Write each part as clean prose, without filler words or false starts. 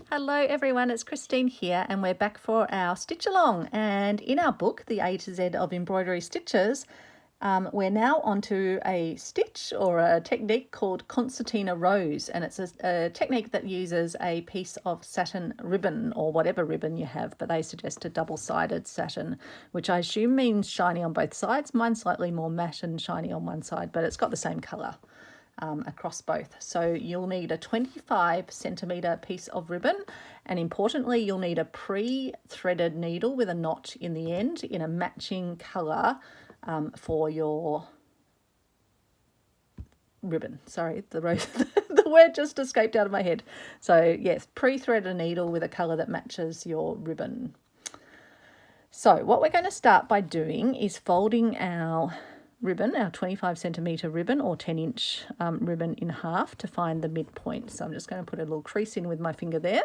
Hello everyone, it's Christine here and we're back for our stitch along, and in our book The A to Z of Embroidery Stitches, we're now onto a stitch or a technique called Concertina Rose, and it's a technique that uses a piece of satin ribbon or whatever ribbon you have, but they suggest a double-sided satin, which I assume means shiny on both sides. Mine's slightly more matte and shiny on one side, but it's got the same colour across both. So you'll need a 25cm piece of ribbon, and importantly you'll need a pre-threaded needle with a notch in the end in a matching colour for your ribbon. Sorry, the word just escaped out of my head. So yes, pre-threaded needle with a colour that matches your ribbon. So what we're going to start by doing is folding our ribbon, our 25cm ribbon or 10-inch ribbon, in half to find the midpoint. So I'm just going to put a little crease in with my finger there,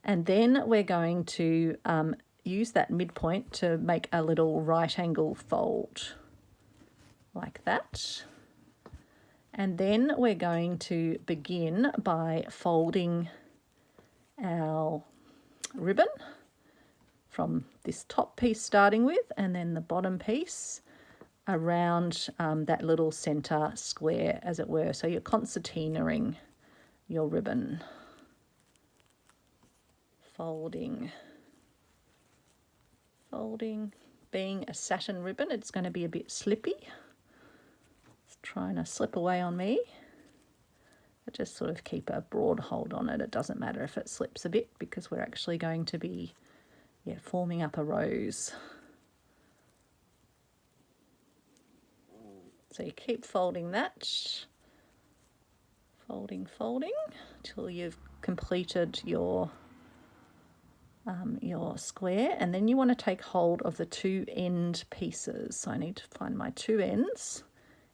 and then we're going to use that midpoint to make a little right angle fold like that. And then we're going to begin by folding our ribbon from this top piece starting with, and then the bottom piece around that little center square, as it were. So you're concertinaing your ribbon. Folding. Being a satin ribbon, it's going to be a bit slippy. It's trying to slip away on me. But just sort of keep a broad hold on it. It doesn't matter if it slips a bit, because we're actually going to be forming up a rose. So you keep folding that, folding until you've completed your square, and then you want to take hold of the two end pieces. So I need to find my two ends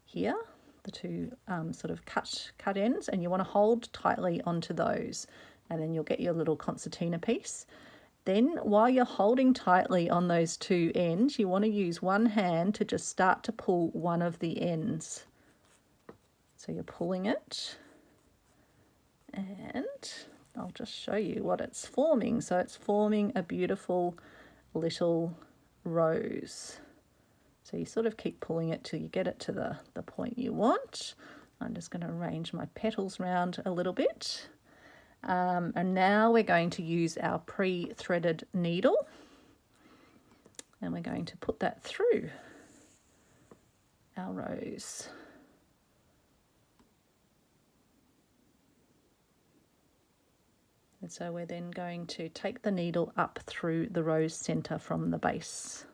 here, the two sort of cut ends, and you want to hold tightly onto those, and then you'll get your little concertina piece. Then while you're holding tightly on those two ends, you want to use one hand to just start to pull one of the ends. So you're pulling it, and I'll just show you what it's forming. So it's forming a beautiful little rose. So you sort of keep pulling it till you get it to the point you want. I'm just going to arrange my petals round a little bit. And now we're going to use our pre-threaded needle, and we're going to put that through our rose. And so we're then going to take the needle up through the rose center from the base.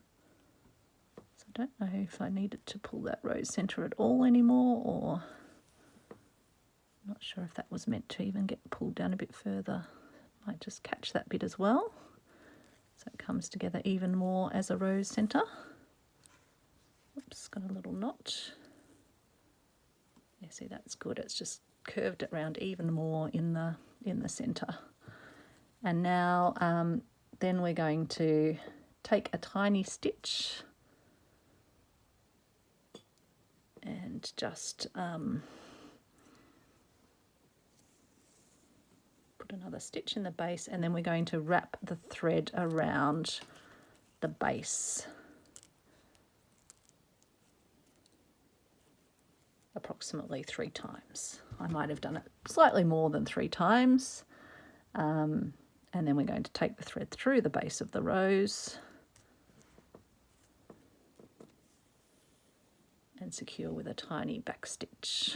So I don't know if I needed to pull that rose center at all anymore, or I'm not sure if that was meant to even get pulled down a bit further. Might just catch that bit as well, so it comes together even more as a rose centre. Oops, got a little knot. Yeah, see, that's good. It's just curved it round even more in the centre. And now then we're going to take a tiny stitch and just another stitch in the base, and then we're going to wrap the thread around the base approximately 3 times. I might have done it slightly more than 3 times. And then we're going to take the thread through the base of the rose and secure with a tiny back stitch.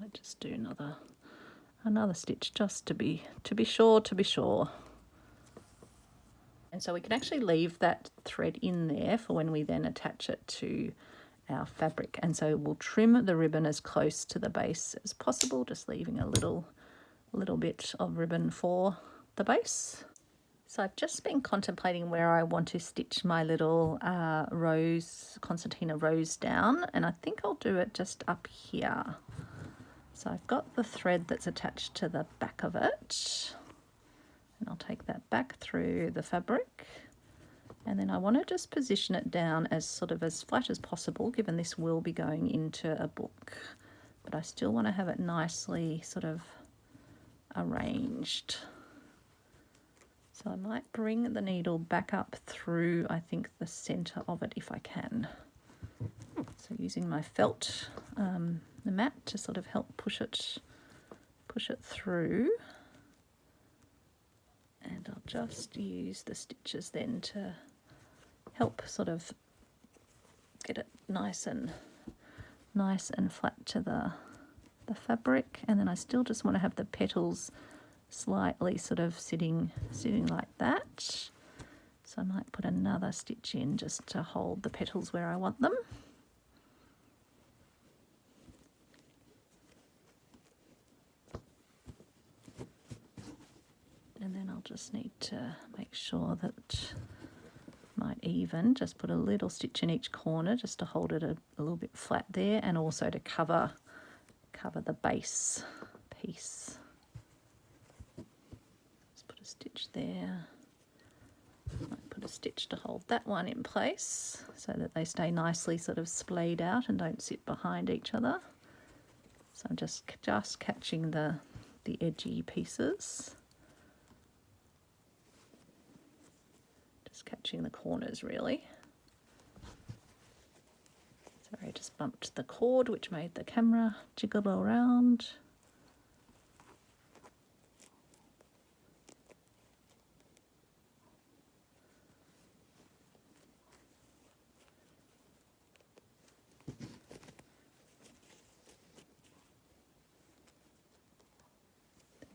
I just do another stitch just to be sure. And so we can actually leave that thread in there for when we then attach it to our fabric. And so we'll trim the ribbon as close to the base as possible, just leaving a little bit of ribbon for the base. So I've just been contemplating where I want to stitch my little concertina rose down, and I think I'll do it just up here. So I've got the thread that's attached to the back of it, and I'll take that back through the fabric, and then I want to just position it down as sort of as flat as possible, given this will be going into a book. but I still want to have it nicely sort of arranged. So I might bring the needle back up through, I think, the center of it if I can. So using my felt, the mat to sort of help push it through. And I'll just use the stitches then to help sort of get it nice and flat to the fabric. And then I still just want to have the petals slightly sort of sitting like that. So I might put another stitch in just to hold the petals where I want them. And then I'll just need to make sure that might even just put a little stitch in each corner just to hold it a little bit flat there, and also to cover the base piece. Just put a stitch there. Might put a stitch to hold that one in place so that they stay nicely sort of splayed out and don't sit behind each other. So I'm just catching the edgy pieces. Just catching the corners really. Sorry, I just bumped the cord, which made the camera jiggle around.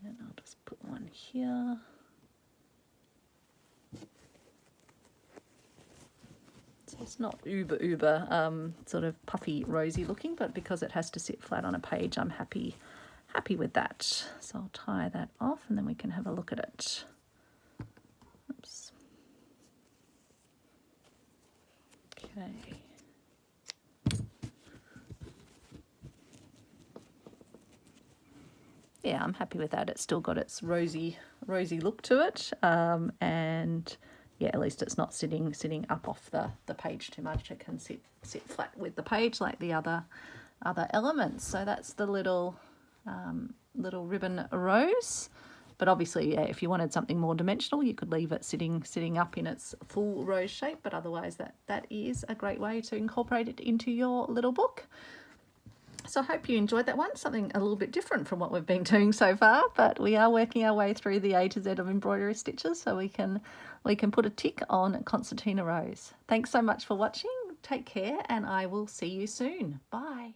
And I'll just put one here. So it's not uber sort of puffy rosy looking, but because it has to sit flat on a page, I'm happy with that. So I'll tie that off and then we can have a look at it. Oops. Okay. Yeah, I'm happy with that. It's still got its rosy look to it, and yeah, at least it's not sitting up off the page too much. It can sit flat with the page like the other elements. So that's the little ribbon rose. But obviously, yeah, if you wanted something more dimensional, you could leave it sitting up in its full rose shape. But otherwise, that is a great way to incorporate it into your little book. So I hope you enjoyed that one, something a little bit different from what we've been doing so far, but we are working our way through the A to Z of embroidery stitches so we can put a tick on Concertina Rose. Thanks so much for watching. Take care and I will see you soon. Bye.